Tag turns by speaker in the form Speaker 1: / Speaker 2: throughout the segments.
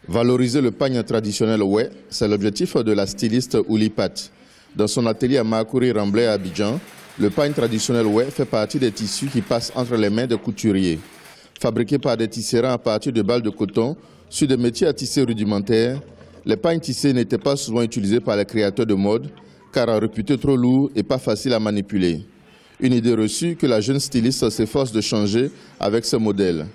Speaker 1: Valoriser le pagne traditionnel Oué, c'est l'objectif de la styliste Oulipat. Dans son atelier à Makouri Ramblay à Abidjan, le pagne traditionnel Oué fait partie des tissus qui passent entre les mains des couturiers. Fabriqués par des tisserands à partir de balles de coton, sur des métiers à tisser rudimentaires, les pagnes tissés n'étaient pas souvent utilisés par les créateurs de mode, car réputés trop lourds et pas faciles à manipuler. Une idée reçue que la jeune styliste s'efforce de changer avec ce modèle.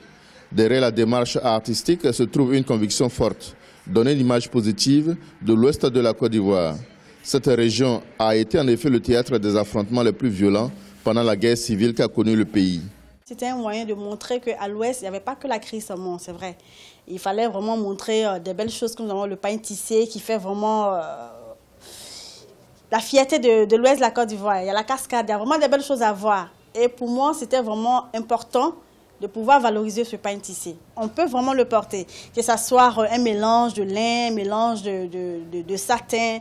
Speaker 1: Derrière la démarche artistique se trouve une conviction forte, donner une image positive de l'ouest de la Côte d'Ivoire. Cette région a été en effet le théâtre des affrontements les plus violents pendant la guerre civile qu'a connue le pays.
Speaker 2: C'était un moyen de montrer qu'à l'ouest, il n'y avait pas que la crise seulement, c'est vrai. Il fallait vraiment montrer des belles choses comme nous avons le pagne tissé qui fait vraiment la fierté de l'ouest de la Côte d'Ivoire. Il y a la cascade, il y a vraiment des belles choses à voir. Et pour moi, c'était vraiment important de pouvoir valoriser ce pagne tissé. On peut vraiment le porter, que ce soit un mélange de lin, un mélange de satin,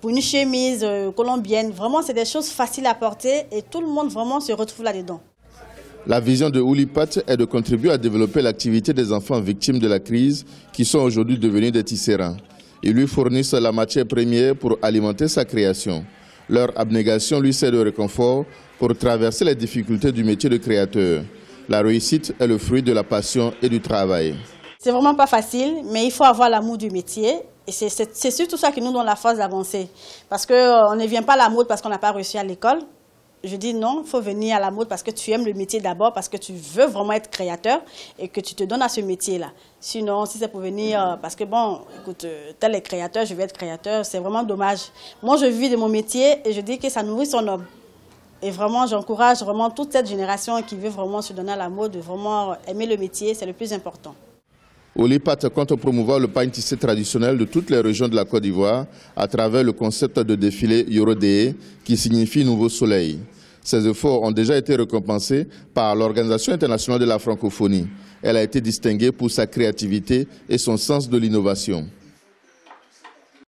Speaker 2: pour une chemise colombienne. Vraiment, c'est des choses faciles à porter et tout le monde vraiment se retrouve là-dedans.
Speaker 1: La vision de Oulipat est de contribuer à développer l'activité des enfants victimes de la crise qui sont aujourd'hui devenus des tisserands. Ils lui fournissent la matière première pour alimenter sa création. Leur abnégation lui sert de réconfort pour traverser les difficultés du métier de créateur. La réussite est le fruit de la passion et du travail.
Speaker 2: C'est vraiment pas facile, mais il faut avoir l'amour du métier. Et c'est surtout ça qui nous donne la force d'avancer. Parce qu'on ne vient pas à la mode parce qu'on n'a pas réussi à l'école. Je dis non, il faut venir à la mode parce que tu aimes le métier d'abord, parce que tu veux vraiment être créateur et que tu te donnes à ce métier-là. Sinon, si c'est pour venir, parce que bon, écoute, tel est créateur, je vais être créateur, c'est vraiment dommage. Moi, je vis de mon métier et je dis que ça nourrit son homme. Et vraiment, j'encourage vraiment toute cette génération qui veut vraiment se donner à la mode, de vraiment aimer le métier, c'est le plus important.
Speaker 1: Oulipat compte promouvoir le pagne tissé traditionnel de toutes les régions de la Côte d'Ivoire à travers le concept de défilé Yorodé qui signifie Nouveau Soleil. Ces efforts ont déjà été récompensés par l'Organisation internationale de la francophonie. Elle a été distinguée pour sa créativité et son sens de l'innovation.